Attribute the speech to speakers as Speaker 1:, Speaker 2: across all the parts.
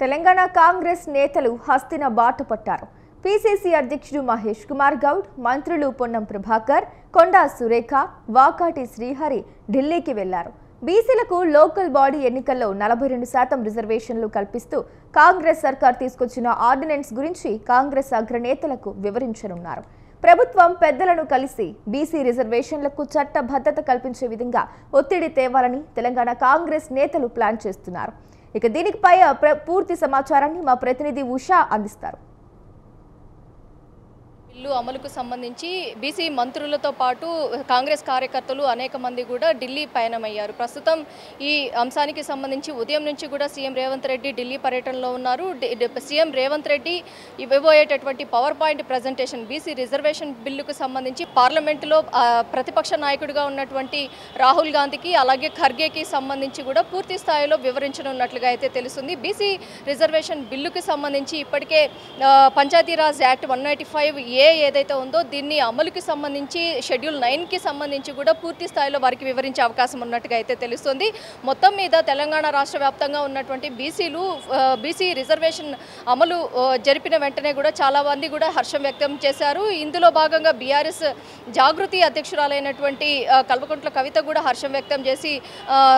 Speaker 1: తెలంగాణ కాంగ్రెస్ నేతలు హస్తిన బాట పట్టారు. పీసీసీ అధ్యక్షుడు మహేష్ కుమార్ గౌడ్, మంత్రులు పొన్నం ప్రభాకర్, కొండా సురేఖ, వాకాటి శ్రీహరి ఢిల్లీకి వెళ్లారు. బీసీలకు లోకల్ బాడీ ఎన్నికల్లో 42% రిజర్వేషన్లు కల్పిస్తూ కాంగ్రెస్ సర్కార్ తీసుకొచ్చిన ఆర్డినెన్స్ గురించి కాంగ్రెస్ అగ్రనేతలకు వివరించనున్నారు. ప్రభుత్వం పెద్దలను కలిసి బీసీ రిజర్వేషన్లకు చట్టబద్ధత కల్పించే విధంగా ఒత్తిడి తేవాలని తెలంగాణ కాంగ్రెస్ నేతలు ప్లాన్ చేస్తున్నారు. ఇక దీనిపై పూర్తి సమాచారాన్ని మా ప్రతినిధి ఉషా అందిస్తారు.
Speaker 2: బిల్లు అమలుకు సంబంధించి బీసీ మంత్రులతో పాటు కాంగ్రెస్ కార్యకర్తలు అనేక మంది కూడా ఢిల్లీ పయనమయ్యారు. ప్రస్తుతం ఈ అంశానికి సంబంధించి ఉదయం నుంచి కూడా సీఎం రేవంత్ రెడ్డి ఢిల్లీ పర్యటనలో ఉన్నారు. సీఎం రేవంత్ రెడ్డి ఇవ్వబోయేటటువంటి power point presentation BC reservation బిల్లుకు సంబంధించి పార్లమెంటులో ప్రతిపక్ష నాయకుడిగా ఉన్నటువంటి రాహుల్ గాంధీకి అలాగే ఖర్గేకి సంబంధించి కూడా పూర్తి స్థాయిలో వివరించనున్నట్లుగా అయితే తెలుస్తుంది. బీసీ రిజర్వేషన్ బిల్లుకి సంబంధించి ఇప్పటికే పంచాయతీరాజ్ యాక్ట్ 195 ఏదైతే ఉందో దీన్ని అమలుకి సంబంధించి షెడ్యూల్ 9కి సంబంధించి కూడా పూర్తి స్థాయిలో వారికి వివరించే అవకాశం ఉన్నట్టుగా అయితే తెలుస్తుంది. మొత్తం మీద తెలంగాణ రాష్ట్ర వ్యాప్తంగా ఉన్నటువంటి బీసీ రిజర్వేషన్ అమలు జరిపిన వెంటనే కూడా చాలా మంది కూడా హర్షం వ్యక్తం చేశారు. ఇందులో భాగంగా బీఆర్ఎస్ జాగృతి అధ్యక్షురాలైనటువంటి కల్వకుంట్ల కవిత కూడా హర్షం వ్యక్తం చేసి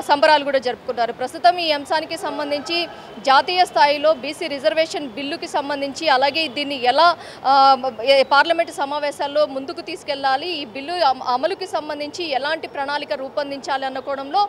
Speaker 2: సంబరాలు కూడా జరుపుకున్నారు. ప్రస్తుతం ఈ అంశానికి సంబంధించి జాతీయ స్థాయిలో బీసీ రిజర్వేషన్ బిల్లుకి సంబంధించి అలాగే దీన్ని ఎలా పార్లమెంటు సమావేశాల్లో ముందుకు తీసుకెళ్లాలి, ఈ బిల్లు అమలుకి సంబంధించి ఎలాంటి ప్రణాళిక రూపొందించాలి అన్న కోణంలో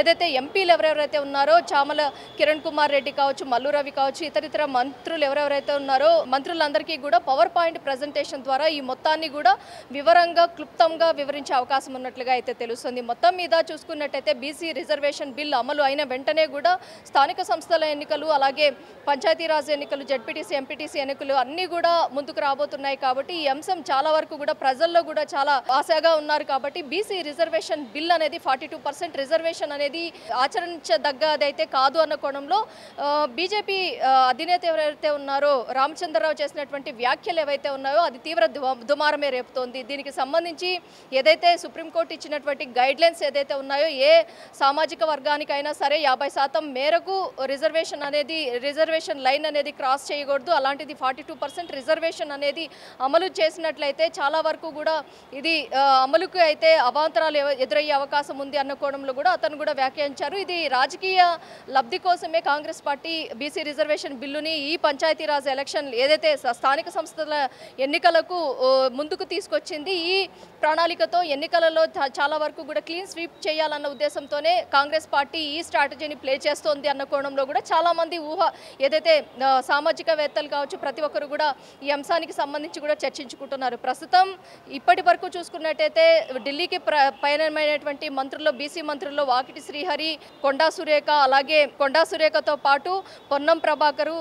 Speaker 2: ఏదైతే ఎంపీలు ఎవరెవరైతే ఉన్నారో చామల కిరణ్ కుమార్ రెడ్డి కావచ్చు, మల్లు రవి కావచ్చు, ఇతరితర మంత్రులు ఎవరెవరైతే ఉన్నారో మంత్రులందరికీ కూడా పవర్ పాయింట్ ప్రజెంటేషన్ ద్వారా ఈ మొత్తాన్ని కూడా వివరంగా క్లుప్తంగా వివరించే అవకాశం ఉన్నట్లుగా అయితే తెలుస్తుంది. మొత్తం మీద చూసుకున్నట్టయితే బీసీ రిజర్వేషన్ బిల్ అమలు అయిన వెంటనే కూడా స్థానిక సంస్థల ఎన్నికలు అలాగే పంచాయతీరాజ్ ఎన్నికలు, జడ్పీటీసీ, ఎంపీటీసీ ఎన్నికలు అన్నీ కూడా ముందుకు రాబోతున్నాయి. కాబట్టి ఈ అంశం చాలా వరకు కూడా ప్రజల్లో కూడా చాలా ఆశగా ఉన్నారు. కాబట్టి బీసీ రిజర్వేషన్ బిల్ అనేది 42% రిజర్వేషన్ అనేది ఆచరించదగ్గదైతే కాదు అన్న కోణంలో బీజేపీ అధినేత ఎవరైతే ఉన్నారో రామచంద్రరావు చేసినటువంటి వ్యాఖ్యలు ఏవైతే ఉన్నాయో అది తీవ్ర దుమారమే రేపుతోంది. దీనికి సంబంధించి ఏదైతే సుప్రీంకోర్టు ఇచ్చినటువంటి గైడ్లైన్స్ ఏదైతే ఉన్నాయో ఏ సామాజిక వర్గానికైనా సరే 50% మేరకు రిజర్వేషన్ లైన్ అనేది క్రాస్ చేయకూడదు. అలాంటిది 42% రిజర్వేషన్ అనేది అమలు చేసినట్లయితే చాలా వరకు కూడా ఇది అమలుకు అయితే అవాంతరాలు ఎదురయ్యే అవకాశం ఉంది అన్న కోణంలో కూడా అతను కూడా వ్యాఖ్యానించారు. ఇది రాజకీయ లబ్ధి కోసమే కాంగ్రెస్ పార్టీ బీసీ రిజర్వేషన్ బిల్లుని ఈ పంచాయతీరాజ్ ఎలక్షన్ ఏదైతే స్థానిక సంస్థల ఎన్నికలకు ముందుకు తీసుకొచ్చింది. ఈ ప్రణాళికతో ఎన్నికలలో చాలా వరకు కూడా క్లీన్ స్వీప్ చేయాలన్న ఉద్దేశంతోనే కాంగ్రెస్ పార్టీ ఈ స్ట్రాటజీని ప్లే చేస్తోంది అన్న కోణంలో కూడా చాలా మంది ఏదైతే సామాజికవేత్తలు కావచ్చు ప్రతి ఒక్కరు కూడా ఈ అంశానికి సంబంధించి కూడా చర్చించుకుంటున్నారు. ప్రస్తుతం ఇప్పటి వరకు చూసుకున్నట్టయితే ఢిల్లీకి పయనమైనటువంటి మంత్రుల్లో బీసీ మంత్రుల్లో వాకిటి శ్రీహరి, కొండా సురేఖతో పాటు పొన్నం ప్రభాకరు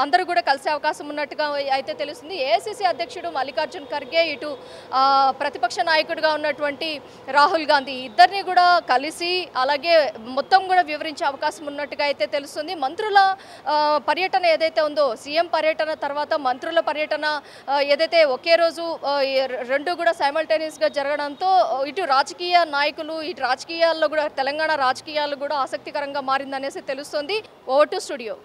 Speaker 2: అందరూ కూడా కలిసే అవకాశం ఉన్నట్టుగా అయితే తెలుస్తుంది. ఏఐసీసీ అధ్యక్షుడు మల్లికార్జున్ ఖర్గే, ఇటు ప్రతిపక్ష నాయకుడిగా ఉన్నటువంటి రాహుల్ గాంధీ ఇద్దరిని కూడా కలిసి అలాగే మొత్తం కూడా వివరించే అవకాశం ఉన్నట్టుగా అయితే తెలుస్తుంది. మంత్రుల పర్యటన ఏదైతే ఉందో సీఎం పర్యటన తర్వాత మంత్రుల పర్యటన ఏదైతే ఒకే రోజు రెండు కూడా సైమల్టేనియస్గా జరగడంతో ఇటు రాజకీయ నాయకులు ఇటు రాజకీయాల్లో కూడా తెలంగాణ రాజకీయాలు కూడా ఆసక్తికరంగా మారిందనేసి తెలుస్తుంది. Over to studio.